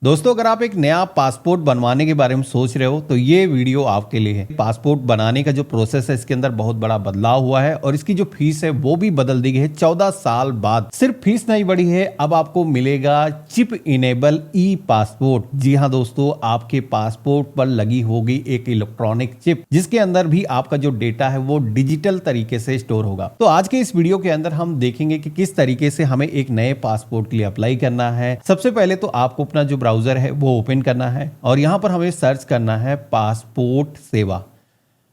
दोस्तों, अगर आप एक नया पासपोर्ट बनवाने के बारे में सोच रहे हो तो ये वीडियो आपके लिए है। पासपोर्ट बनाने का जो प्रोसेस है इसके अंदर बहुत बड़ा बदलाव हुआ है और इसकी जो फीस है वो भी बदल दी गई है 14 साल बाद। सिर्फ फीस नहीं बढ़ी है, अब आपको मिलेगा चिप इनेबल ई पासपोर्ट। जी हाँ दोस्तों, आपके पासपोर्ट पर लगी होगी एक इलेक्ट्रॉनिक चिप जिसके अंदर भी आपका जो डेटा है वो डिजिटल तरीके से स्टोर होगा। तो आज के इस वीडियो के अंदर हम देखेंगे कि किस तरीके से हमें एक नए पासपोर्ट के लिए अप्लाई करना है। सबसे पहले तो आपको अपना जो ब्राउजर है वो ओपन करना है और यहां पर हमें सर्च करना है पासपोर्ट सेवा।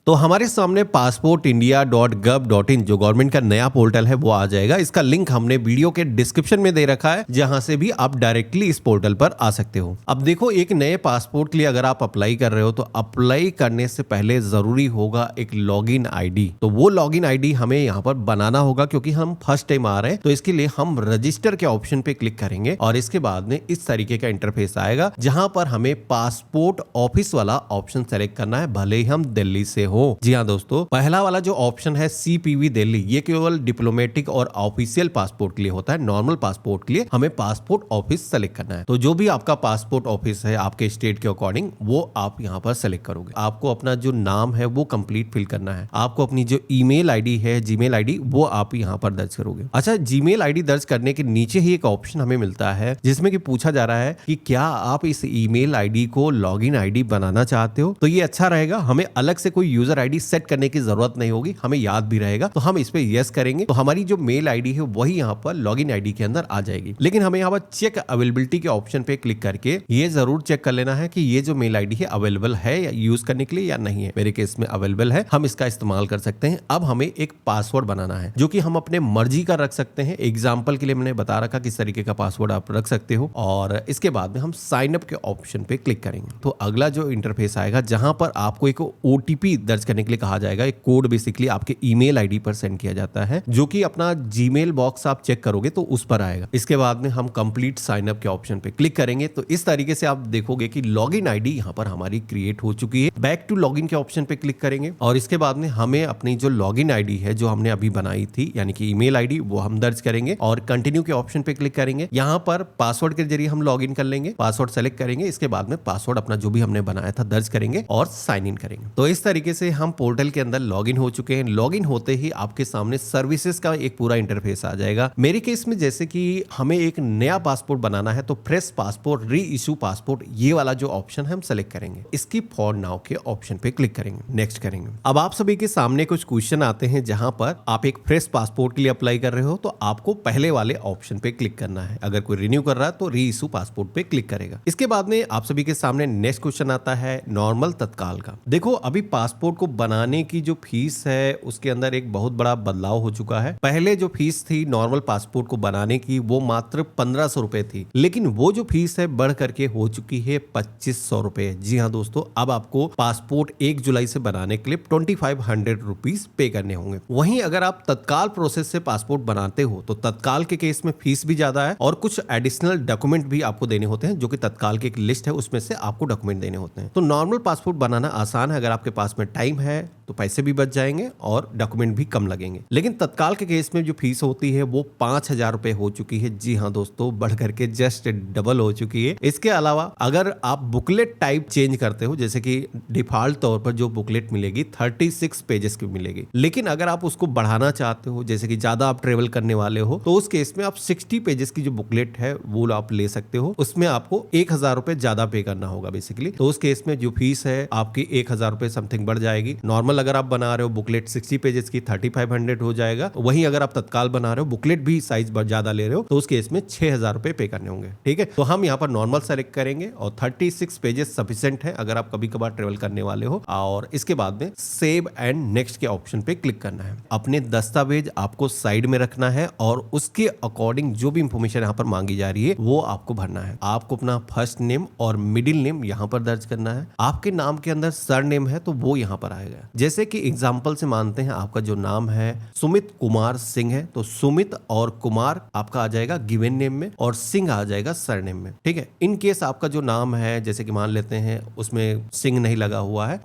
तो हमारे सामने passportindia.gov.in जो गवर्नमेंट का नया पोर्टल है वो आ जाएगा। इसका लिंक हमने वीडियो के डिस्क्रिप्शन में दे रखा है, जहां से भी आप डायरेक्टली इस पोर्टल पर आ सकते हो। अब देखो, एक नए पासपोर्ट के लिए अगर आप अप्लाई कर रहे हो तो अप्लाई करने से पहले जरूरी होगा एक लॉगिन आईडी। तो वो लॉगिन आईडी हमें यहाँ पर बनाना होगा, क्योंकि हम फर्स्ट टाइम आ रहे हैं। तो इसके लिए हम रजिस्टर के ऑप्शन पे क्लिक करेंगे और इसके बाद में इस तरीके का इंटरफेस आएगा, जहां पर हमें पासपोर्ट ऑफिस वाला ऑप्शन सेलेक्ट करना है, भले ही हम दिल्ली से हो। जी हाँ दोस्तों, पहला वाला जो ऑप्शन है CPV दिल्ली, ये केवल डिप्लोमेटिक और ऑफिशियल पासपोर्ट के लिए होता है। नॉर्मल पासपोर्ट के लिए हमें पासपोर्ट ऑफिस सेलेक्ट करना है। तो जो भी आपका पासपोर्ट ऑफिस है आपके स्टेट के अकॉर्डिंग, वो आप यहाँ पर सेलेक्ट करोगे। आपको अपना जो नाम है वो कंप्लीट फिल करना है। आपको अपनी जो ईमेल आईडी है, जीमेल आईडी, वो आप यहाँ पर दर्ज करोगे। अच्छा, जीमेल आईडी दर्ज करने के नीचे ही एक ऑप्शन हमें मिलता है जिसमें कि पूछा जा रहा है कि क्या आप इस ईमेल आईडी को लॉगिन आईडी बनाना चाहते हो। तो ये अच्छा रहेगा, हमें अलग से कोई यूजर आईडी सेट करने की जरूरत नहीं होगी, हमें याद भी रहेगा। तो हम इस पे यस करेंगे तो हमारी जो मेल आईडी है वही यहाँ पर लॉगिन आईडी के अंदर आ जाएगी। लेकिन हमें यहाँ पर चेक अवेलेबिलिटी के ऑप्शन पे क्लिक करके ये जरूर चेक कर लेना है कि ये जो मेल आईडी है अवेलेबल है या यूज करने के लिए या नहीं है। मेरे केस में अवेलेबल है, हम इसका इस्तेमाल कर सकते हैं। अब हमें एक पासवर्ड बनाना है जो कि हम अपने मर्जी का रख सकते हैं। एग्जाम्पल के लिए मैंने बता रखा किस तरीके का पासवर्ड आप रख सकते हो। और इसके बाद में हम साइन अप के ऑप्शन पे क्लिक करेंगे। तो अगला जो इंटरफेस आएगा, जहां पर आपको एक OTP दर्ज करने के लिए कहा जाएगा। एक कोड बेसिकली आपके ईमेल आईडी पर सेंड किया जाता है, जो कि अपना जीमेल बॉक्स आप चेक करोगे तो उस पर आएगा। इसके बाद में हम कंप्लीट साइन अप के ऑप्शन पे क्लिक करेंगे। तो इस तरीके से आप देखोगे कि लॉगिन आईडी यहां पर हमारी क्रिएट हो चुकी है। बैक टू लॉगिन के ऑप्शन पे क्लिक करेंगे और इसके बाद में हमें अपनी जो लॉगिन आईडी है जो हमने अभी बनाई थी, यानी कि ईमेल आईडी, वो हम दर्ज करेंगे और कंटिन्यू के ऑप्शन पे क्लिक करेंगे। यहां पर पासवर्ड के जरिए हम लॉगिन कर लेंगे। पासवर्ड सेलेक्ट करेंगे, इसके बाद में पासवर्ड अपना जो भी हमने बनाया था दर्ज करेंगे और साइन इन करेंगे। तो इस तरीके से हम पोर्टल के अंदर लॉगिन हो चुके हैं। लॉगिन होते ही आपके सामने सर्विसेज का एक पूरा इंटरफेस आ जाएगा। मेरे केस में जैसे कि हमें एक नया पासपोर्ट बनाना है तो फ्रेश पासपोर्ट, री इशू पासपोर्ट, ये वाला जो ऑप्शन है हम सेलेक्ट करेंगे। स्किप फॉर नाउ के ऑप्शन पे क्लिक करेंगे, नेक्स्ट करेंगे। अब आप सभी के सामने कुछ क्वेश्चन आते हैं जहां पर आप एक फ्रेश पासपोर्ट के लिए अप्लाई कर रहे हो तो आपको पहले वाले ऑप्शन पे क्लिक करना है। अगर कोई रिन्यू कर रहा है तो री इशू पासपोर्ट पे क्लिक करेगा। इसके बाद में आप सभी के सामने नेक्स्ट क्वेश्चन आता है नॉर्मल तत्काल का। देखो, अभी पासपोर्ट को बनाने की जो फीस है उसके अंदर एक बहुत बड़ा बदलाव हो चुका है। पहले जो फीस थी नॉर्मल पासपोर्ट को बनाने की वो मात्र 1500 रुपए थी, लेकिन वो जो फीस है बढ़ करके हो चुकी है 2500 रुपए। जी हाँ दोस्तों, अब आपको पासपोर्ट 1 जुलाई से बनाने के लिए 2500 रुपीज पे करने होंगे। वहीं अगर आप तत्काल प्रोसेस से पासपोर्ट बनाते हो तो तत्काल के केस में फीस भी ज्यादा है और कुछ एडिशनल डॉक्यूमेंट भी आपको देने होते हैं, जो कि तत्काल की एक लिस्ट है उसमें से आपको डॉक्यूमेंट देने होते हैं। तो नॉर्मल पासपोर्ट बनाना आसान है, अगर आपके पास में टाइम है तो पैसे भी बच जाएंगे और डॉक्यूमेंट भी कम लगेंगे। लेकिन तत्काल के केस में जो फीस होती है वो 5000 रुपए हो चुकी है। जी हाँ दोस्तों, बढ़ करके जस्ट डबल हो चुकी है। इसके अलावा अगर आप बुकलेट टाइप चेंज करते हो, जैसे कि डिफॉल्ट तौर पर जो बुकलेट मिलेगी 36 पेजेस की मिलेगी, लेकिन अगर आप उसको बढ़ाना चाहते हो, जैसे कि ज्यादा आप ट्रेवल करने वाले हो, तो उस केस में आप 60 पेजेस की जो बुकलेट है वो आप ले सकते हो। उसमें आपको 1000 रुपए ज्यादा पे करना होगा बेसिकली। तो उस केस में जो फीस है आपकी 1000 रुपए समथिंग बढ़ जाएगी। नॉर्मल अगर आप बना रहे हो बुकलेट 60 पेजेस की 3500 हो जाएगा। वहीं अगर आप तत्काल बना रहे हो, बुकलेट भी साइज ज्यादा ले रहे हो, तो उस केस में 6000 रुपए पे करने होंगे। ठीक है, तो हम यहाँ पर नॉर्मल सेलेक्ट करेंगे और 36 पेजेस सफिशिएंट है अगर आप कभी कभार ट्रेवल करने वाले हो। और इसके बाद में सेव एंड नेक्स्ट के ऑप्शन पे क्लिक करना है। अपने दस्तावेज आपको साइड में रखना है और उसके अकॉर्डिंग जो भी इंफॉर्मेशन यहाँ पर मांगी जा रही है वो आपको भरना है। आपको अपना फर्स्ट नेम और मिडिल नेम यहाँ पर दर्ज करना है। आपके नाम के अंदर सर नेम है तो वो यहाँ पर आएगा। जैसे कि एग्जाम्पल से मानते हैं आपका जो नाम है सुमित कुमार सिंह है, तो सुमित और कुमार आपका आ जाएगा गिवन नेम में और सिंह आ जाएगा सरनेम में। ठीक है, इन केस आपका जो नाम है जैसे कि मान लेते हैं उसमें सिंह नहीं लगा हुआ है,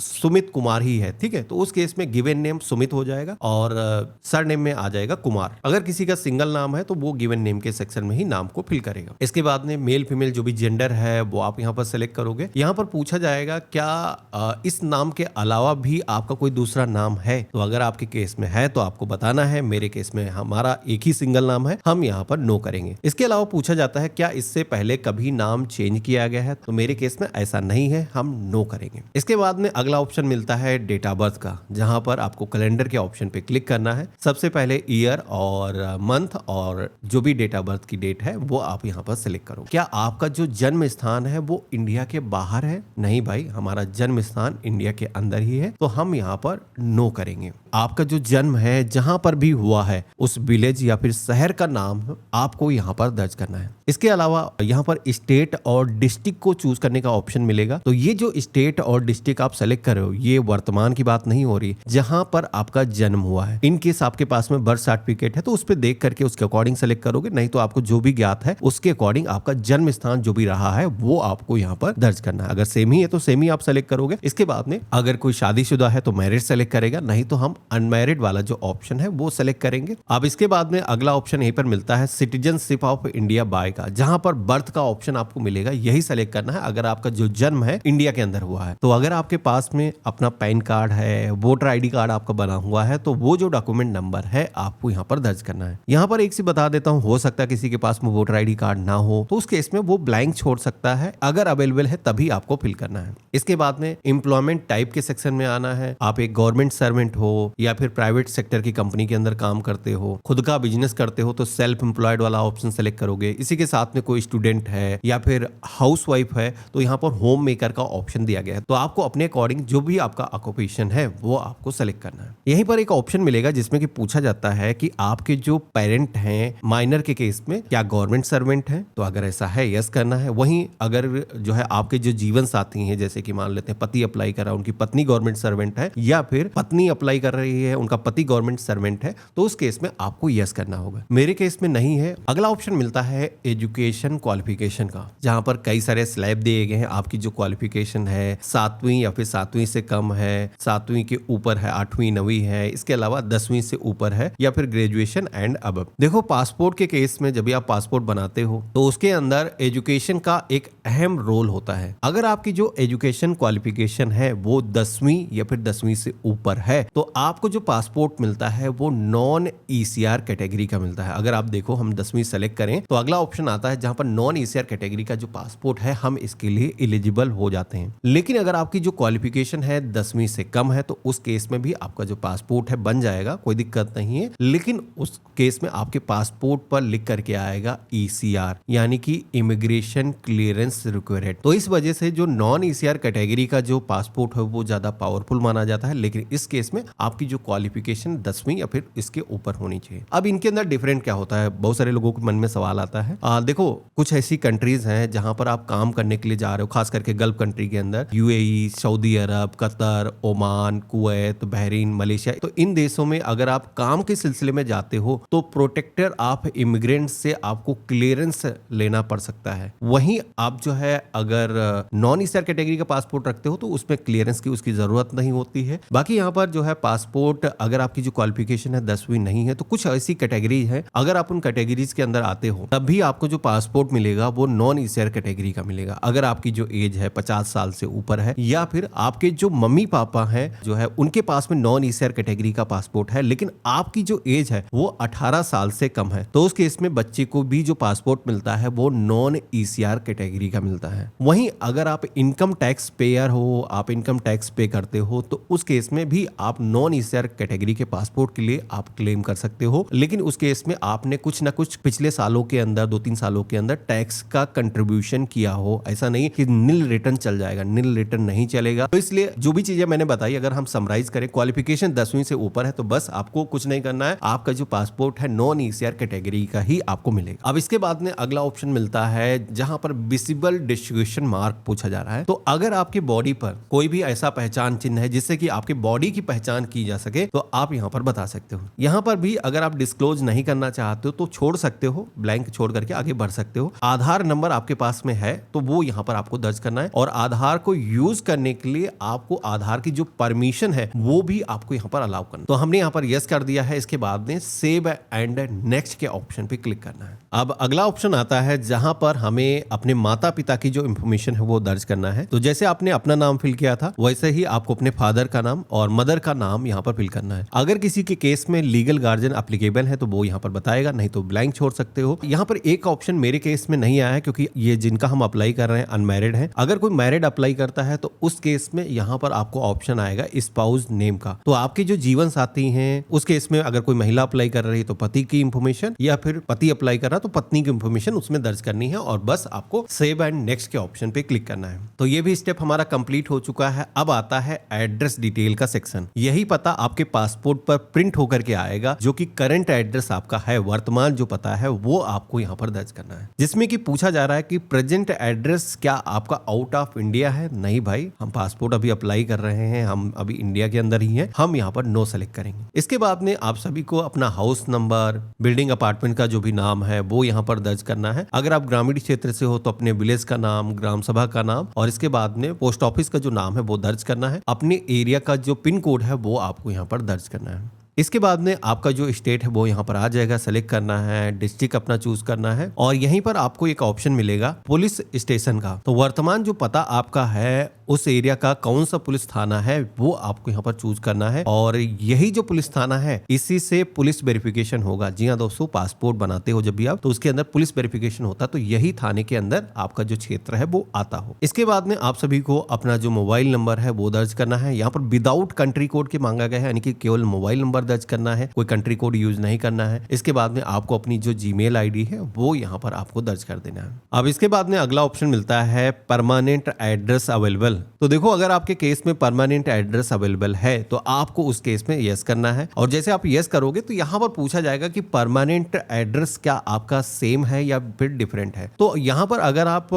सुमित कुमार ही है, ठीक है, तो उस केस में गिवन नेम सुमित हो जाएगा और सरनेम में आ जाएगा कुमार। अगर किसी का सिंगल नाम है तो वो गिवन नेम के सेक्शन में ही नाम को फिल करेगा। इसके बाद में मेल फीमेल जो भी जेंडर है वो आप यहाँ पर सेलेक्ट करोगे। यहाँ पर पूछा जाएगा क्या इस नाम के अलावा भी आपका कोई दूसरा नाम है, तो अगर आपके केस में है तो आपको बताना है। मेरे केस में हमारा एक ही सिंगल नाम है, हम यहाँ पर नो करेंगे। इसके अलावा पूछा जाता है क्या इससे पहले कभी नाम चेंज किया गया है, तो मेरे केस में ऐसा नहीं है, हम नो करेंगे। इसके बाद में अगला ऑप्शन मिलता है डेट ऑफ बर्थ का, जहां पर आपको कैलेंडर के ऑप्शन पे क्लिक करना है। सबसे पहले ईयर और मंथ और जो भी डेट ऑफ बर्थ की डेट है वो आप यहाँ पर सिलेक्ट करो। क्या आपका जो जन्म स्थान है वो इंडिया के बाहर है? नहीं भाई, हमारा जन्म स्थान इंडिया के अंदर ही है, तो हम यहाँ पर नो करेंगे। आपका जो जन्म है जहां पर भी हुआ है उस विलेज या फिर शहर का नाम आपको यहाँ पर दर्ज करना है। इसके अलावा यहाँ पर स्टेट और डिस्ट्रिक्ट को चूज करने का ऑप्शन मिलेगा। तो ये जो स्टेट और डिस्ट्रिक्ट आप सेलेक्ट कर रहे हो ये वर्तमान की बात नहीं हो रही, जहां पर आपका जन्म हुआ है। इन केस आपके पास में बर्थ सर्टिफिकेट है तो उस पर देख करके उसके अकॉर्डिंग सेलेक्ट करोगे, नहीं तो आपको जो भी ज्ञात है उसके अकॉर्डिंग आपका जन्म स्थान जो भी रहा है वो आपको यहाँ पर दर्ज करना है। अगर सेम ही है तो सेम ही आप सेलेक्ट करोगे। इसके बाद में अगर कोई शादीशुदा है तो मैरिड सेलेक्ट करेगा, नहीं तो हम अनमैरिड वाला जो ऑप्शन है वो सेलेक्ट करेंगे। अब इसके बाद में अगला ऑप्शन यहीं पर मिलता है सिटीजनशिप ऑफ इंडिया बाय का, जहां पर बर्थ का ऑप्शन आपको मिलेगा, यही सेलेक्ट करना है अगर आपका जो जन्म है इंडिया के अंदर हुआ है। तो अगर आपके पास में अपना पैन कार्ड है, वोटर आईडी कार्ड आपका बना हुआ है, तो वो जो डॉक्यूमेंट नंबर है आपको यहाँ पर दर्ज करना है। यहाँ पर एक सी बता देता हूँ, हो सकता है किसी के पास में वोटर आईडी कार्ड ना हो तो उस केस में वो ब्लैंक छोड़ सकता है, अगर अवेलेबल है तभी आपको फिल करना है। इसके बाद में एम्प्लॉयमेंट टाइप के सेक्शन में आना है। आप एक गवर्नमेंट सर्वेंट हो या फिर प्राइवेट सेक्टर की कंपनी के अंदर काम करते हो, खुद का बिजनेस करते हो तो सेल्फ एम्प्लॉयड वाला ऑप्शन सेलेक्ट करोगे। इसी के साथ में कोई स्टूडेंट है या फिर हाउसवाइफ है तो यहाँ पर होम मेकर का ऑप्शन दिया गया है, तो आपको अपने अकॉर्डिंग जो भी आपका ऑक्यूपेशन है वो आपको सेलेक्ट करना है। यहीं पर एक ऑप्शन मिलेगा जिसमें कि पूछा जाता है कि आपके जो पेरेंट हैं माइनर के केस में क्या गवर्नमेंट सर्वेंट है, तो अगर ऐसा है यस करना है। वहीं अगर जो है आपके जो जीवन साथी हैं, जैसे कि मान लेते हैं पति अप्लाई कर रहा है, उनकी पत्नी गवर्नमेंट सर्वेंट है, या फिर पत्नी अप्लाई कर रही है, उनका पति गवर्नमेंट सर्वेंट है, तो उस केस में आपको यस करना होगा। मेरे केस में नहीं है। अगला ऑप्शन मिलता है एजुकेशन क्वालिफिकेशन का, जहां पर कई सारे स्लैब दिए गए हैं। आपकी जो क्वालिफिकेशन है 7वीं या फिर 7वीं से कम है, 7वीं के ऊपर है, 8वीं 9वीं है, इसके अलावा 10वीं से ऊपर है, या फिर ग्रेजुएशन एंड अबव। देखो, पासपोर्ट के केस में जब भी आप पासपोर्ट बनाते हो तो उसके अंदर एजुकेशन का एक अहम रोल होता है। अगर आपकी जो एजुकेशन क्वालिफिकेशन है वो 10वीं या फिर 10वीं से ऊपर है तो आपको जो पासपोर्ट मिलता है वो नॉन ईसीआर कैटेगरी का मिलता है। अगर आप देखो हम 10वीं सेलेक्ट करें तो अगला ऑप्शन आता है जहां पर नॉन ईसीआर कैटेगरी का जो पासपोर्ट है हम इसके लिए एलिजिबल हो जाते हैं। लेकिन अगर आपकी जो क्वालिफिकेशन है 10वीं से कम है तो उस केस में भी आपका जो पासपोर्ट है बन जाएगा, कोई दिक्कत नहीं है। लेकिन उस केस में आपके पासपोर्ट पर लिख करके आएगा ईसीआर, यानी कि इमिग्रेशन क्लियरेंस रिक्वायर्ड। तो इस वजह से जो नॉन ईसीआर कैटेगरी का जो पासपोर्ट है वो ज्यादा पावरफुल माना जाता है। लेकिन इस केस में आपकी जो क्वालिफिकेशन 10वीं या फिर इसके ऊपर होनी चाहिए। अब इनके अंदर डिफरेंट क्या होता है, बहुत सारे लोगों के मन में सवाल आता है। देखो, कुछ ऐसी कंट्रीज हैं जहां पर आप काम करने के लिए जा रहे हो, खास करके गल्फ कंट्री के अंदर, UAE, Saudi Arab, Qatar, Oman, Kuwait, Bahrain, Malaysia, तो इन देशों में अगर आप काम के सिलसिले में जाते हो तो प्रोटेक्टर ऑफ इमिग्रेंट से आपको क्लियरेंस लेना पड़ सकता है। वहीं आप जो है अगर नॉन ईसीआर कैटेगरी का पासपोर्ट रखते हो तो उसमें क्लियरेंस की उसकी जरूरत नहीं होती है। बाकी यहाँ पर जो है पासपोर्ट, अगर आपकी जो क्वालिफिकेशन है 10वीं नहीं है तो कुछ ऐसी कैटेगरी है, अगर आप उन कैटेगरीज के अंदर आते हो तब भी आपको जो पासपोर्ट मिलेगा वो नॉन ईसीआर कैटेगरी का मिलेगा। अगर आपकी जो एज है 50 साल से ऊपर है, या फिर आपके जो मम्मी पापा हैं जो है उनके पास में नॉन ईसीआर कैटेगरी का पासपोर्ट है, लेकिन आपकी जो एज है वो 18 साल से कम है, तो उस केस में बच्चे को भी जो पासपोर्ट मिलता है वो नॉन ईसीआर कैटेगरी का मिलता है। वहीं अगर आप इनकम टैक्स पेयर हो, आप इनकम टैक्स पे करते हो, तो उस केस में भी आप नॉन नॉन ईसीआर कैटेगरी के पासपोर्ट के लिए आप क्लेम कर सकते हो, लेकिन उस केस में आपने कुछ ना कुछ पिछले सालों के अंदर 2-3 सालों के अंदर टैक्स का कंट्रीब्यूशन किया हो। ऐसा नहीं कि नील रिटर्न चल जाएगा, नील रिटर्न नहीं चलेगा। तो इसलिए जो भी चीजें मैंने बताई, अगर हम समराइज करें, क्वालिफिकेशन 10वीं से ऊपर है तो बस आपको कुछ नहीं करना है, आपका जो पासपोर्ट है नॉन ईसीआर कैटेगरी का ही आपको मिलेगा। अब इसके बाद में अगला ऑप्शन मिलता है जहां पर विजिबल डिस्ट्रीब्यूशन मार्क पूछा जा रहा है। तो अगर आपकी बॉडी पर कोई भी ऐसा पहचान चिन्ह है जिससे कि आपकी बॉडी की पहचान की जा सके तो आप यहां पर बता सकते हो। यहां पर भी अगर आप डिस्क्लोज नहीं करना चाहते हो तो छोड़ सकते हो, ब्लैंक छोड़ करके आगे बढ़ सकते हो। आधार नंबर आपके पास में है तो वो यहां पर आपको दर्ज करना है, और आधार को यूज करने के लिए आपको आधार की जो परमिशन है वो भी आपको यहां पर अलाउ करना। तो हमने यहां पर यस कर दिया है। इसके बाद में सेव एंड नेक्स्ट के ऑप्शन पे क्लिक करना है। अब अगला ऑप्शन आता है जहां पर हमें अपने माता पिता की जो इंफॉर्मेशन है वो दर्ज करना है। तो जैसे आपने अपना नाम फिल किया था वैसे ही आपको अपने फादर का नाम और मदर का नाम यहाँ पर फिल करना है। अगर किसी के केस में लीगल गार्जियन एप्लीकेबल है तो वो यहाँ पर बताएगा, नहीं तो ब्लैंक छोड़ सकते हो। यहाँ पर एक ऑप्शन मेरे केस में नहीं आया है क्योंकि ये जिनका हम अप्लाई कर रहे हैं अनमैरिड है। अगर कोई मैरिड अप्लाई करता है तो उस केस में यहाँ पर आपको ऑप्शन आएगा स्पाउस नेम का। तो आपके जो जीवन साथी हैं उस केस में अगर कोई महिला अप्लाई कर रही है तो पति की इंफॉर्मेशन, या फिर पति अप्लाई कर रहा तो पत्नी की इंफॉर्मेशन उसमें दर्ज करनी है, और बस आपको सेव एंड नेक्स्ट के ऑप्शन पे क्लिक करना है। तो ये भी स्टेप हमारा कंप्लीट हो चुका है। अब आता है एड्रेस डिटेल का सेक्शन। यही पता आपके पासपोर्ट पर प्रिंट होकर के आएगा, जो कि करंट एड्रेस आपका है, वर्तमान जो पता है वो आपको यहाँ पर दर्ज करना है। जिसमें कि पूछा जा रहा है कि प्रेजेंट एड्रेस क्या आपका आउट ऑफ इंडिया है? नहीं भाई, हम पासपोर्ट अभी अप्लाई कर रहे हैं, हम अभी इंडिया के अंदर ही हैं, हम यहाँ पर नो सेलेक्ट करेंगे। इसके बाद में आप सभी को अपना हाउस नंबर, बिल्डिंग अपार्टमेंट का जो भी नाम है वो यहाँ पर दर्ज करना है। अगर आप ग्रामीण क्षेत्र से हो तो अपने विलेज का नाम, ग्राम सभा का नाम, और इसके बाद में पोस्ट ऑफिस का जो नाम है वो दर्ज करना है। अपने एरिया का जो पिन कोड है वो आपको यहाँ पर दर्ज करना है। इसके बाद में आपका जो स्टेट है वो यहाँ पर आ जाएगा, सेलेक्ट करना है, डिस्ट्रिक्ट अपना चूज करना है, और यहीं पर आपको एक ऑप्शन मिलेगा पुलिस स्टेशन का। तो वर्तमान जो पता आपका है उस एरिया का कौन सा पुलिस थाना है वो आपको यहाँ पर चूज करना है, और यही जो पुलिस थाना है इसी से पुलिस वेरिफिकेशन होगा। जी हाँ दोस्तों, पासपोर्ट बनाते हो जब भी आप तो उसके अंदर पुलिस वेरिफिकेशन होता है, तो यही थाने के अंदर आपका जो क्षेत्र है वो आता हो। इसके बाद में आप सभी को अपना जो मोबाइल नंबर है वो दर्ज करना है। यहाँ पर विदाउट कंट्री कोड के मांगा गया है, यानी कि केवल मोबाइल नंबर दर्ज करना है, कोई कंट्री कोड यूज नहीं करना है। इसके बाद में आपको अपनी जो जीमेल आईडी है वो यहाँ पर आपको दर्ज कर देना है। अब इसके बाद में अगला ऑप्शन मिलता है परमानेंट एड्रेस अवेलेबल। तो देखो, अगर आपके केस में परमानेंट एड्रेस अवेलेबल है तो आपको उस केस में यस करना है, और जैसे आप यस करोगे तो यहाँ पर पूछा जाएगा कि परमानेंट एड्रेस क्या आपका सेम है या फिर डिफरेंट है। तो यहाँ पर अगर आप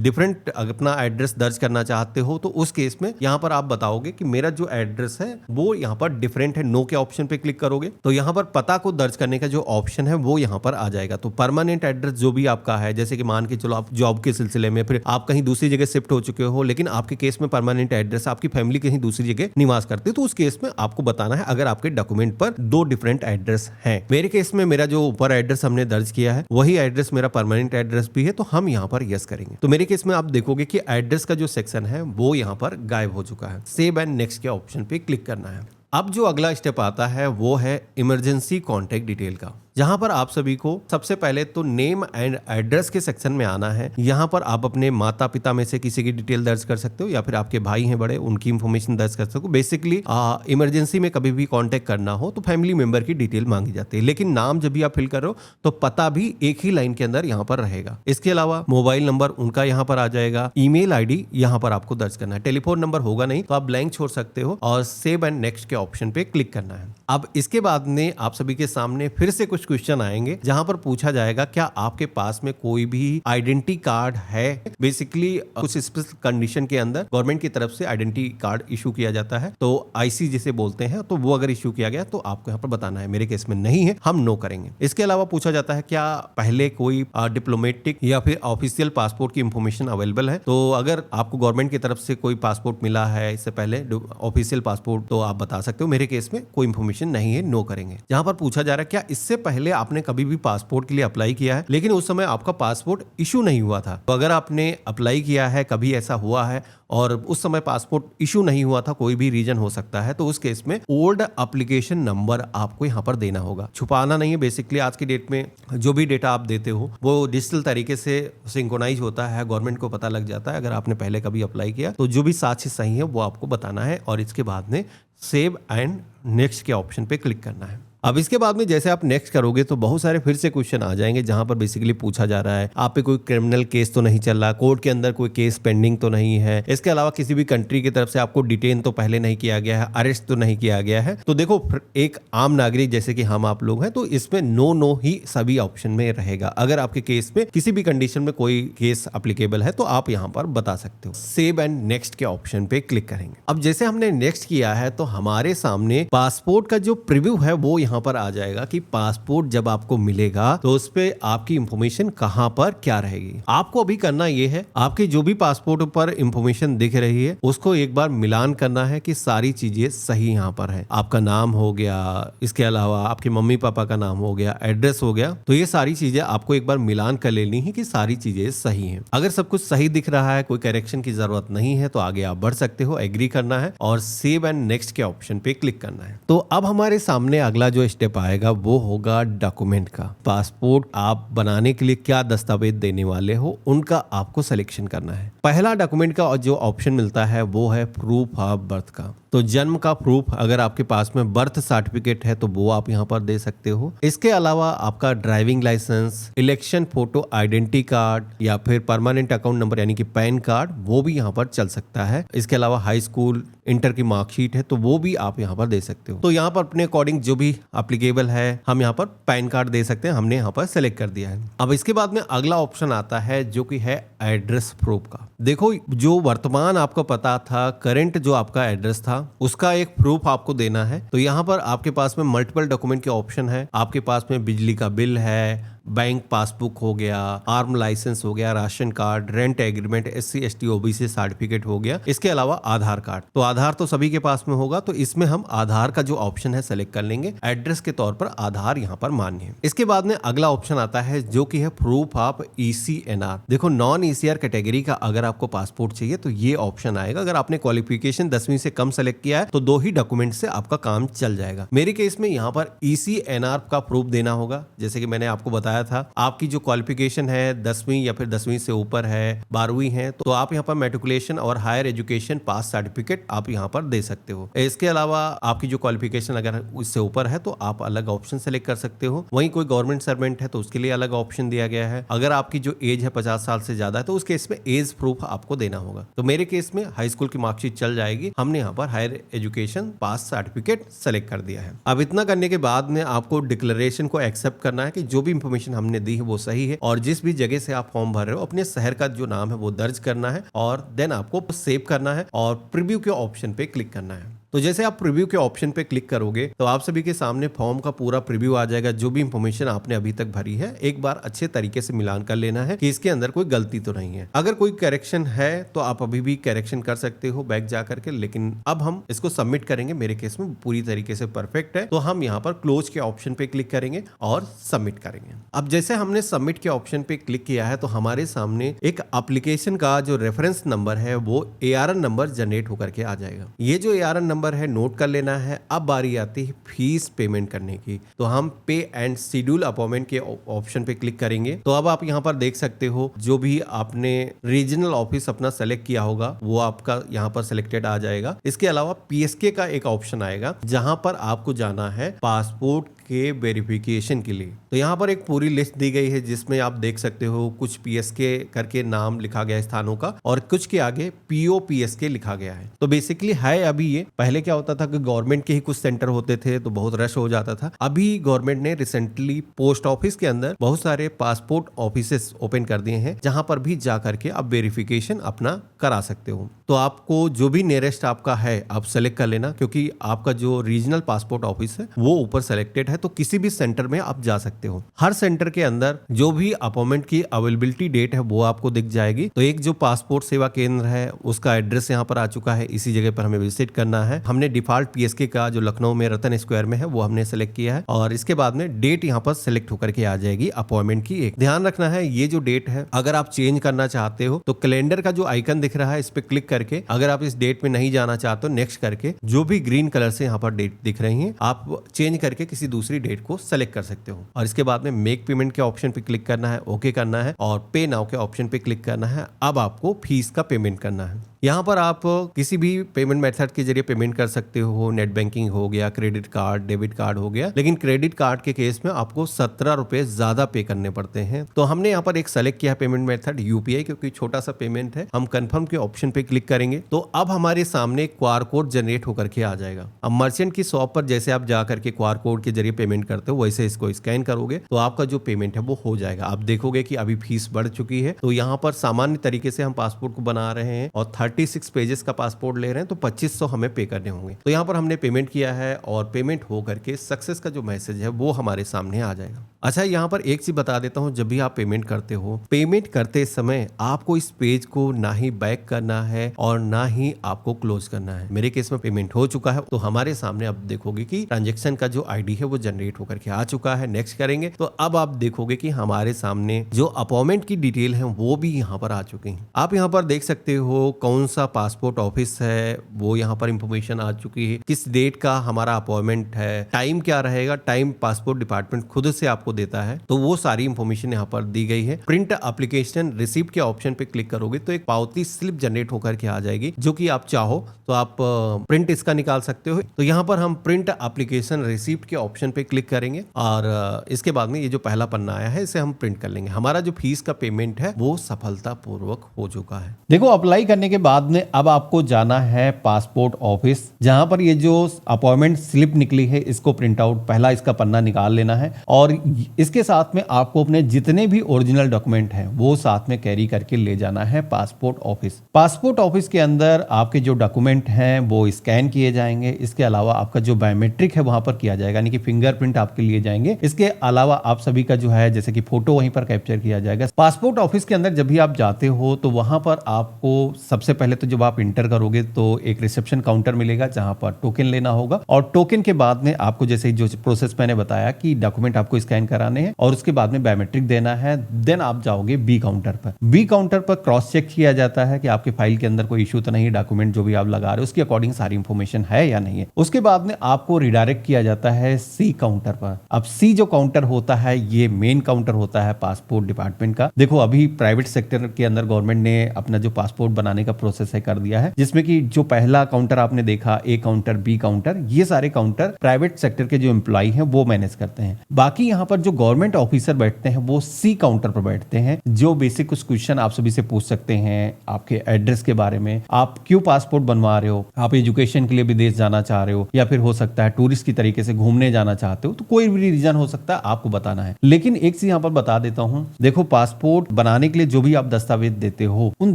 डिफरेंट अपना एड्रेस दर्ज करना चाहते हो तो उस केस में यहाँ पर आप बताओगे कि मेरा जो एड्रेस है वो यहाँ पर डिफरेंट है। नो के ऑप्शन पे क्लिक करोगे तो यहाँ पर पता को दर्ज करने का जो ऑप्शन है वो यहाँ पर आ जाएगा। तो परमानेंट एड्रेस जो भी आपका है, जैसे कि मान के चलो आप जॉब के सिलसिले में फिर आप कहीं दूसरी जगह शिफ्ट हो चुके हो, लेकिन आपके केस में परमानेंट एड्रेस आपकी फैमिली कहीं दूसरी जगह निवास करती है, तो उस केस में आपको बताना है अगर आपके डॉक्यूमेंट पर 2 डिफरेंट एड्रेस हैं। मेरे केस में मेरा जो ऊपर एड्रेस हमने दर्ज किया है वही एड्रेस मेरा परमानेंट एड्रेस भी है, तो हम यहाँ पर यस करेंगे। तो मेरे केस में आप देखोगे कि एड्रेस का जो सेक्शन है वो यहाँ पर गायब हो चुका है। सेव एंड नेक्स्ट के ऑप्शन पे क्लिक करना है। अब जो अगला स्टेप आता है वो है इमरजेंसी कॉन्टैक्ट डिटेल का, जहां पर आप सभी को सबसे पहले तो नेम एंड एड्रेस के सेक्शन में आना है। यहां पर आप अपने माता पिता में से किसी की डिटेल दर्ज कर सकते हो, या फिर आपके भाई हैं बड़े उनकी इंफॉर्मेशन दर्ज कर सकते हो। बेसिकली इमरजेंसी में कभी भी कांटेक्ट करना हो तो फैमिली मेंबर की डिटेल मांगी जाती है, लेकिन नाम जब भी आप फिल कर रहे हो तो पता भी एक ही लाइन के अंदर यहाँ पर रहेगा। इसके अलावा मोबाइल नंबर उनका यहाँ पर आ जाएगा, ईमेल आईडी यहाँ पर आपको दर्ज करना है। टेलीफोन नंबर होगा नहीं तो आप ब्लैंक छोड़ सकते हो, और सेव एंड नेक्स्ट के ऑप्शन पे क्लिक करना है। अब इसके बाद में आप सभी के सामने फिर से कुछ क्वेश्चन आएंगे जहां पर पूछा जाएगा क्या आपके पास में कोई भी आइडेंटिटी कार्ड है। बेसिकली कुछ स्पेशल कंडीशन के अंदर गवर्नमेंट की तरफ से आइडेंटिटी कार्ड इशू किया जाता है, तो आईसी जिसे बोलते हैं, तो वो अगर इशू किया गया तो आपको यहाँ पर बताना है। मेरे केस में नहीं है, हम नो करेंगे। इसके अलावा पूछा जाता है क्या पहले कोई डिप्लोमेटिक या फिर ऑफिशियल पासपोर्ट की इंफॉर्मेशन अवेलेबल है। तो अगर आपको गवर्नमेंट की तरफ से कोई पासपोर्ट मिला है इससे पहले ऑफिशियल पासपोर्ट, तो आप बता सकते हो। मेरे केस में कोई इंफॉर्मेशन नहीं है, नो करेंगे। जहां पर पूछा जा रहा है क्या इससे पहले आपने कभी भी पासपोर्ट के लिए अप्लाई किया है लेकिन उस समय आपका पासपोर्ट इशू नहीं हुआ था, तो अगर आपने अप्लाई किया है, कभी ऐसा हुआ है और उस समय पासपोर्ट इशू नहीं हुआ था, कोई भी रीजन हो सकता है, तो उस केस में ओल्ड एप्लीकेशन नंबर आपको यहाँ पर देना होगा। छुपाना नहीं है। बेसिकली आज की डेट में जो भी डेटा आप देते हो वो डिजिटल तरीके से सिंक्रोनाइज होता है, गवर्नमेंट को पता लग जाता है। अगर आपने पहले कभी अप्लाई किया तो जो भी साक्ष्य सही है वो आपको बताना है और इसके बाद में सेव एंड नेक्स्ट के ऑप्शन पे क्लिक करना है। अब इसके बाद में जैसे आप नेक्स्ट करोगे तो बहुत सारे फिर से क्वेश्चन आ जाएंगे जहां पर बेसिकली पूछा जा रहा है आप पे कोई क्रिमिनल केस तो नहीं चल रहा, कोर्ट के अंदर कोई केस पेंडिंग तो नहीं है, इसके अलावा किसी भी कंट्री की तरफ से आपको डिटेन तो पहले नहीं किया गया है, अरेस्ट तो नहीं किया गया है। तो देखो एक आम नागरिक जैसे कि हम आप लोग हैं तो इसमें नो ही सभी ऑप्शन में रहेगा। अगर आपके केस में किसी भी कंडीशन में कोई केस अप्लीकेबल है तो आप यहाँ पर बता सकते हो। सेव एंड नेक्स्ट के ऑप्शन पे क्लिक करेंगे। अब जैसे हमने नेक्स्ट किया है तो हमारे सामने पासपोर्ट का जो प्रीव्यू है वो यहाँ पर आ जाएगा कि पासपोर्ट जब आपको मिलेगा तो उस पे आपकी इंफॉर्मेशन कहां पर क्या रहेगी। आपको अभी करना ये है, आपके जो भी पासपोर्ट पर इंफॉर्मेशन दिख रही है उसको एक बार मिलान करना है कि सारी चीजें सही यहाँ पर है। आपका नाम हो गया, इसके अलावा आपके मम्मी पापा का नाम हो गया, एड्रेस हो गया, तो ये सारी चीजें आपको एक बार मिलान कर लेनी है कि सारी चीजें सही हैं। अगर सब कुछ सही दिख रहा है, कोई करेक्शन की जरूरत नहीं है तो आगे आप बढ़ सकते हो। एग्री करना है और सेव एंड नेक्स्ट के ऑप्शन पे क्लिक करना है। तो अब हमारे सामने अगला जो स्टेप आएगा वो होगा डॉक्यूमेंट का। पासपोर्ट आप बनाने के लिए क्या दस्तावेज देने वाले हो उनका आपको सिलेक्शन करना है। पहला डॉक्यूमेंट का जो ऑप्शन मिलता है वो है प्रूफ ऑफ बर्थ का। तो जन्म का प्रूफ, अगर आपके पास में बर्थ सर्टिफिकेट है तो वो आप यहाँ पर दे सकते हो। इसके अलावा आपका driving licence, election photo identity card या फिर परमानेंट अकाउंट नंबर यानी कि पैन कार्ड, वो भी यहाँ पर चल सकता है। इसके अलावा हाई स्कूल इंटर की मार्कशीट है तो वो भी आप यहाँ पर दे सकते हो। तो यहाँ पर अपने अकॉर्डिंग जो भी एप्लीकेबल है हम यहाँ पर पैन कार्ड दे सकते हैं, हमने यहाँ पर सेलेक्ट कर दिया है। अब इसके बाद में अगला ऑप्शन आता है जो कि है एड्रेस प्रूफ का। देखो जो वर्तमान आपको पता था, करंट जो आपका एड्रेस था उसका एक प्रूफ आपको देना है। तो यहाँ पर आपके पास में मल्टीपल डॉक्यूमेंट के ऑप्शन है। आपके पास में बिजली का बिल है, बैंक पासबुक हो गया, आर्म लाइसेंस हो गया, ration card, rent agreement, SC ST OBC certificate हो गया, इसके अलावा आधार कार्ड। तो आधार तो सभी के पास में होगा तो इसमें हम आधार का जो ऑप्शन है सेलेक्ट कर लेंगे। एड्रेस के तौर पर आधार यहाँ पर मान्य है। इसके बाद में अगला ऑप्शन आता है जो कि है प्रूफ ऑफ ECNR। देखो नॉन ECR कैटेगरी का अगर आपको पासपोर्ट चाहिए तो ये ऑप्शन आएगा। अगर आपने क्वालिफिकेशन 10वीं से कम सेलेक्ट किया है तो 2 ही डॉक्यूमेंट से आपका काम चल जाएगा। मेरे केस में यहाँ पर ECNR का प्रूफ देना होगा। जैसे कि मैंने आपको बताया था, आपकी जो क्वालिफिकेशन है 10वीं या फिर 10वीं से ऊपर है, 12वीं है, तो आप यहाँ पर मैट्रिकुलेशन और हायर एजुकेशन पास सर्टिफिकेट आप यहाँ पर दे सकते हो। इसके अलावा आपकी जो क्वालिफिकेशन अगर उससे ऊपर है तो आप अलग ऑप्शन सेलेक्ट कर सकते हो। वहीं कोई गवर्नमेंट सर्वेंट है तो उसके लिए अलग ऑप्शन दिया गया है। अगर आपकी जो एज है 50 साल से ज्यादा है तो उस केस में एज प्रूफ आपको देना होगा। तो मेरे केस में हाई स्कूल की मार्कशीट चल जाएगी। हमने यहाँ पर हायर एजुकेशन पास सर्टिफिकेट सेलेक्ट कर दिया है। अब इतना करने के बाद में आपको डिक्लेरेशन को एक्सेप्ट करना है कि जो भी इंफॉर्मेशन हमने दी है वो सही है और जिस भी जगह से आप फॉर्म भर रहे हो अपने शहर का जो नाम है वो दर्ज करना है और देन आपको सेव करना है और प्रीव्यू के ऑप्शन पे क्लिक करना है। तो जैसे आप प्रीव्यू के ऑप्शन पे क्लिक करोगे तो आप सभी के सामने फॉर्म का पूरा प्रीव्यू आ जाएगा। जो भी इंफॉर्मेशन आपने अभी तक भरी है एक बार अच्छे तरीके से मिलान कर लेना है कि इसके अंदर कोई गलती तो नहीं है। अगर कोई करेक्शन है तो आप अभी भी करेक्शन कर सकते हो बैक जा करके, लेकिन अब हम इसको सबमिट करेंगे। मेरे केस में पूरी तरीके से परफेक्ट है तो हम यहाँ पर क्लोज के ऑप्शन पे क्लिक करेंगे और सबमिट करेंगे। अब जैसे हमने सबमिट के ऑप्शन पे क्लिक किया है तो हमारे सामने एक एप्लीकेशन का जो रेफरेंस नंबर है वो ARN नंबर जनरेट होकर के आ जाएगा। ये जो ARN नंबर है नोट कर लेना है। अब बारी आती है फीस पेमेंट करने की, तो हम पे एंड शेड्यूल अपॉइंटमेंट के ऑप्शन पे क्लिक करेंगे। तो अब आप यहाँ पर देख सकते हो जो भी आपने रीजनल ऑफिस अपना सेलेक्ट किया होगा वो आपका यहाँ पर सिलेक्टेड आ जाएगा। इसके अलावा PSK का एक ऑप्शन आएगा जहां पर आपको जाना है पासपोर्ट के वेरिफिकेशन के लिए। तो यहाँ पर एक पूरी लिस्ट दी गई है जिसमें आप देख सकते हो कुछ PSK करके नाम लिखा गया है स्थानों का और कुछ के आगे POPSK लिखा गया है। तो बेसिकली है अभी ये, पहले क्या होता था कि गवर्नमेंट के ही कुछ सेंटर होते थे तो बहुत रश हो जाता था। अभी गवर्नमेंट ने रिसेंटली पोस्ट ऑफिस के अंदर बहुत सारे पासपोर्ट ऑफिसेस ओपन कर दिए हैं जहां पर भी जा करके आप वेरिफिकेशन अपना करा सकते हो। तो आपको जो भी नियरेस्ट आपका है आप सेलेक्ट कर लेना, क्योंकि आपका जो रीजनल पासपोर्ट ऑफिस है वो ऊपर सेलेक्टेड है। है तो किसी भी सेंटर में आप जा सकते हो। हर सेंटर के अंदर जो भी अपॉइंटमेंट की अवेलेबिलिटी डेट है वो आपको दिख जाएगी। तो एक जो पासपोर्ट सेवा केंद्र है उसका एड्रेस यहाँ पर आ चुका है, इसी जगह पर हमें विजिट करना है। हमने डिफॉल्ट पीएसके का जो लखनऊ में रतन स्क्वायर में है वो हमने सेलेक्ट किया है और इसके बाद में डेट यहाँ पर सेलेक्ट होकर के आ जाएगी अपॉइंटमेंट की। एक ध्यान रखना है ये जो डेट है अगर आप चेंज करना चाहते हो तो कैलेंडर का जो आइकन दिख रहा है इस पे क्लिक करके अगर आप इस डेट में नहीं जाना चाहते हो नेक्स्ट करके जो भी ग्रीन कलर से यहाँ पर डेट दिख रही है आप चेंज करके किसी दूसरी डेट को सेलेक्ट कर सकते हो। और इसके बाद में मेक पेमेंट के ऑप्शन पे क्लिक करना है, ओके करना है और पे नाउ के ऑप्शन पे क्लिक करना है। अब आपको फीस का पेमेंट करना है। यहाँ पर आप किसी भी पेमेंट मेथड के जरिए पेमेंट कर सकते हो, नेट बैंकिंग हो गया, क्रेडिट कार्ड, डेबिट कार्ड हो गया, लेकिन क्रेडिट कार्ड के केस में आपको 17 रुपए ज्यादा पे करने पड़ते हैं। तो हमने यहाँ पर एक सेलेक्ट किया पेमेंट मेथड यूपीआई, क्योंकि छोटा सा पेमेंट है। हम कंफर्म के ऑप्शन पे क्लिक करेंगे तो अब हमारे सामने क्यूआर कोड जनरेट होकर के आ जाएगा। अब मर्चेंट की शॉप पर जैसे आप जा करके क्यूआर कोड के जरिए पेमेंट करते हो वैसे इसको स्कैन करोगे तो आपका जो पेमेंट है वो हो जाएगा। आप देखोगे कि अभी फीस बढ़ चुकी है। तो यहाँ पर सामान्य तरीके से हम पासपोर्ट को बना रहे हैं और 36 पेजेस का पासपोर्ट ले रहे हैं तो 2500 हमें पे करने होंगे। तो यहाँ पर हमने पेमेंट किया है और पेमेंट हो करके सक्सेस का जो मैसेज है वो हमारे सामने आ जाएगा। अच्छा, यहाँ पर एक चीज बता देता हूँ, जब भी आप पेमेंट करते हो, पेमेंट करते समय आपको इस पेज को ना ही बैक करना है और ना ही आपको क्लोज करना है। मेरे केस में पेमेंट हो चुका है तो हमारे सामने अब देखोगे कि ट्रांजैक्शन का जो आईडी है वो जनरेट होकर के आ चुका है। नेक्स्ट करेंगे तो अब आप देखोगे कि हमारे सामने जो अपॉइंटमेंट की डिटेल है वो भी यहाँ पर आ चुकी है। आप यहाँ पर देख सकते हो कौन सा पासपोर्ट ऑफिस है वो यहाँ पर इंफॉर्मेशन आ चुकी है, किस डेट का हमारा अपॉइंटमेंट है, टाइम क्या रहेगा, टाइम पासपोर्ट डिपार्टमेंट खुद से आपको देता है तो वो सारी इंफॉर्मेशन यहाँ पर दी गई है। प्रिंट एप्लीकेशन रिसीप्ट के ऑप्शन पे क्लिक करोगे तो एक पावती स्लिप जनरेट होकर के आ जाएगी, जो कि आप चाहो तो आप प्रिंट इसका निकाल सकते हो। तो यहाँ पर हम प्रिंट एप्लीकेशन रिसीप्ट के ऑप्शन पे क्लिक करेंगे और इसके बाद में ये जो पहला पन्ना आया है इसे हम प्रिंट कर लेंगे। हमारा जो फीस का पेमेंट है वो सफलतापूर्वक हो चुका है। देखो, अप्लाई करने के बाद में अब आपको जाना है पासपोर्ट ऑफिस, जहां पर ये जो अपॉइंटमेंट स्लिप निकली है इसको प्रिंट आउट पहला इसका पन्ना निकाल लेना है और इसके साथ में आपको अपने जितने भी ओरिजिनल डॉक्यूमेंट हैं वो साथ में कैरी करके ले जाना है पासपोर्ट ऑफिस। पासपोर्ट ऑफिस के अंदर आपके जो डॉक्यूमेंट हैं वो स्कैन किए जाएंगे। इसके अलावा आपका जो बायोमेट्रिक है वहां पर किया जाएगा, यानी कि फिंगरप्रिंट आपके लिए जाएंगे। इसके अलावा आप सभी का जो है जैसे कि फोटो वहीं पर कैप्चर किया जाएगा। पासपोर्ट ऑफिस के अंदर जब भी आप जाते हो तो वहां पर आपको सबसे पहले तो जब आप इंटर करोगे तो एक रिसेप्शन काउंटर मिलेगा जहां पर टोकन लेना होगा और टोकन के बाद में आपको जैसे जो प्रोसेस मैंने बताया कि डॉक्यूमेंट आपको स्कैन कराने हैं और उसके बाद में बायोमेट्रिक देना है। देन आप जाओगे बी काउंटर पर। बी काउंटर पर क्रॉस चेक किया जाता है कि आपके फाइल के अंदर कोई इशू तो नहीं, डॉक्यूमेंट जो भी आप लगा रहे हो उसके अकॉर्डिंग सारी इंफॉर्मेशन है या नहीं है। उसके बाद में आपको रिडायरेक्ट किया जाता है सी काउंटर पर। अब सी जो काउंटर होता है ये मेन काउंटर होता है पासपोर्ट डिपार्टमेंट का। देखो, अभी प्राइवेट सेक्टर के अंदर गवर्नमेंट ने अपना जो पासपोर्ट बनाने का प्रोसेस है कर दिया है, जिसमें कि जो पहला काउंटर आपने देखा ए काउंटर, बी काउंटर, ये सारे काउंटर प्राइवेट सेक्टर के जो एम्प्लॉय हैं वो मैनेज करते हैं। बाकी यहाँ पर जो गवर्नमेंट ऑफिसर बैठते हैं वो सी काउंटर पर बैठते हैं, जो बेसिक कुछ क्वेश्चन आप सभी से पूछ सकते हैं आपके एड्रेस के बारे में, आप क्यों पासपोर्ट बनवा रहे हो, आप एजुकेशन के लिए विदेश जाना चाह रहे हो या फिर हो सकता है टूरिस्ट की तरीके से घूमने जाना चाहते हो, तो कोई भी रीजन हो सकता है, आपको बताना है। लेकिन एक चीज यहाँ पर बता देता हूँ, देखो पासपोर्ट बनाने के लिए जो भी आप दस्तावेज देते हो उन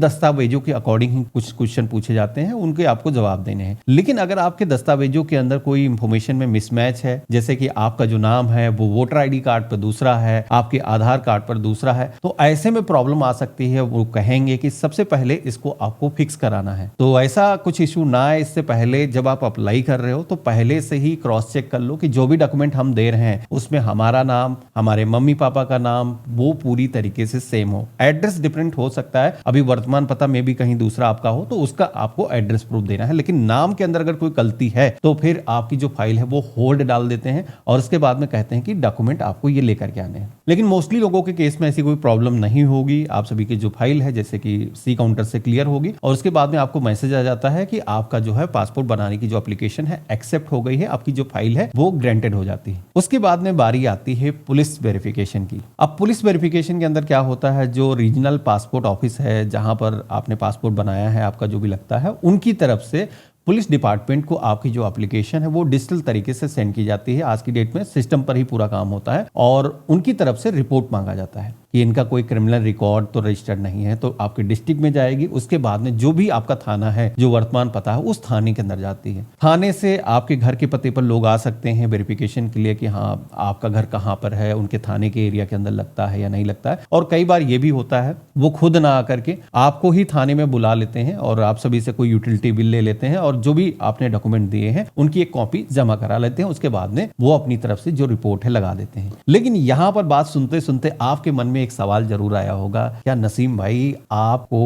दस्तावेजों के अकॉर्डिंग ही कुछ क्वेश्चन पूछे जाते हैं, उनके आपको जवाब देने हैं। लेकिन अगर आपके दस्तावेजों के अंदर कोई इंफॉर्मेशन में मिसमैच है, जैसे कि आपका जो नाम है वो वोटर आईडी कार्ड पर दूसरा है, आपके आधार कार्ड पर दूसरा है, तो ऐसे में प्रॉब्लम आ सकती है। वो कहेंगे कि सबसे पहले इसको आपको फिक्स कराना है। तो ऐसा कुछ इशू ना आए इससे पहले जब आप अप्लाई कर रहे हो तो पहले से ही क्रॉस चेक कर लो कि जो भी डॉक्यूमेंट हम दे रहे हैं उसमें हमारा नाम, हमारे मम्मी पापा का नाम वो पूरी तरीके से सेम हो। एड्रेस डिफरेंट हो सकता है, अभी वर्तमान पता में भी कहीं दूसरा आपका हो तो उसका आपको एड्रेस प्रूफ देना है, लेकिन नाम के अंदर अगर कोई गलती है तो फिर आपकी जो फाइल है वो होल्ड डाल देते हैं और उसके बाद में कहते हैं कि डॉक्यूमेंट आपको ये लेकर के आने हैं। लेकिन मोस्टली लोगों के केस में ऐसी कोई प्रॉब्लम नहीं होगी। आप सभी की जो फाइल है जैसे कि सी काउंटर से क्लियर होगी और उसके बाद में आपको मैसेज आ जाता है कि आपका जो है पासपोर्ट बनाने की जो एप्लीकेशन है एक्सेप्ट हो गई है, आपकी जो फाइल है वो ग्रांटेड हो जाती है। उसके बाद में बारी आती है पुलिस वेरिफिकेशन की। अब पुलिस वेरिफिकेशन के अंदर क्या होता है, जो रीजनल पासपोर्ट ऑफिस है जहां पर आपने पासपोर्ट बनाया है, आपका जो भी लगता है, उनकी तरफ से पुलिस डिपार्टमेंट को आपकी जो एप्लीकेशन है वो डिजिटल तरीके से सेंड की जाती है। आज की डेट में सिस्टम पर ही पूरा काम होता है और उनकी तरफ से रिपोर्ट मांगा जाता है। कि इनका कोई क्रिमिनल रिकॉर्ड तो रजिस्टर्ड नहीं है, तो आपके डिस्ट्रिक्ट में जाएगी। उसके बाद में जो भी आपका थाना है, जो वर्तमान पता है, उस थाने के अंदर जाती है। थाने से आपके घर के पते पर लोग आ सकते हैं वेरिफिकेशन के लिए कि हाँ आपका घर कहाँ पर है, उनके थाने के एरिया के अंदर लगता है या नहीं लगता है। और कई बार ये भी होता है वो खुद ना आकर के आपको ही थाने में बुला लेते हैं और आप सभी से कोई यूटिलिटी बिल ले लेते हैं और जो भी आपने डॉक्यूमेंट दिए हैं उनकी एक कॉपी जमा करा लेते हैं। उसके बाद में वो अपनी तरफ से जो रिपोर्ट है लगा देते हैं। लेकिन यहां पर बात सुनते सुनते आपके मन में एक सवाल जरूर आया होगा, क्या नसीम भाई आपको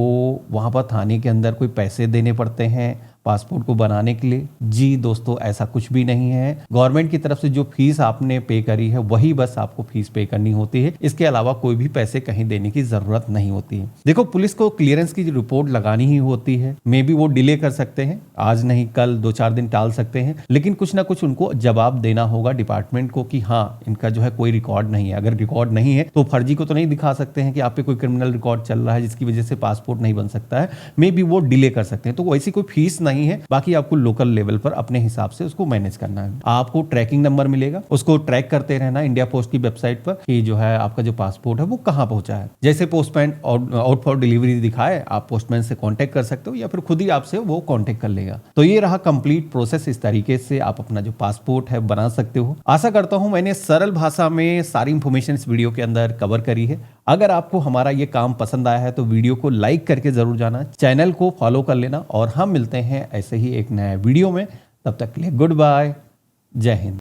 वहां पर थाने के अंदर कोई पैसे देने पड़ते हैं पासपोर्ट को बनाने के लिए? जी दोस्तों, ऐसा कुछ भी नहीं है। गवर्नमेंट की तरफ से जो फीस आपने पे करी है वही बस आपको फीस पे करनी होती है। इसके अलावा कोई भी पैसे कहीं देने की जरूरत नहीं होती है। देखो, पुलिस को क्लियरेंस की रिपोर्ट लगानी ही होती है। मे बी वो डिले कर सकते हैं, आज नहीं कल 2-4 दिन टाल सकते हैं, लेकिन कुछ ना कुछ उनको जवाब देना होगा डिपार्टमेंट को कि हाँ इनका जो है कोई रिकॉर्ड नहीं है। अगर रिकॉर्ड नहीं है तो फर्जी को तो नहीं दिखा सकते हैं कि आप पे कोई क्रिमिनल रिकॉर्ड चल रहा है जिसकी वजह से पासपोर्ट नहीं बन सकता है। मे बी वो डिले कर सकते हैं, तो वैसी कोई फीस नहीं है। बाकी आपको लोकल लेवल पर अपने हिसाब से उसको मैनेज करना है। आपको ट्रैकिंग नंबर मिलेगा, उसको ट्रैक करते रहना इंडिया पोस्ट की वेबसाइट पर कि जो है आपका जो पासपोर्ट है वो कहां पहुंचा है। जैसे पोस्टमैन आउट फॉर डिलीवरी दिखाए, आप पोस्टमैन से कांटेक्ट कर सकते हो या फिर खुद ही आपसे वो कांटेक्ट कर लेगा। तो ये रहा कंप्लीट प्रोसेस। इस तरीके से आप अपना जो पासपोर्ट है बना सकते हो। आशा करता हूं मैंने सरल भाषा में सारी इंफॉर्मेशन इस वीडियो के अंदर कवर करी है। अगर आपको हमारा ये काम पसंद आया है तो वीडियो को लाइक करके जरूर जाना, चैनल को फॉलो कर लेना और हम मिलते हैं ऐसे ही एक नया वीडियो में। तब तक के लिए गुड बाय, जय हिंद।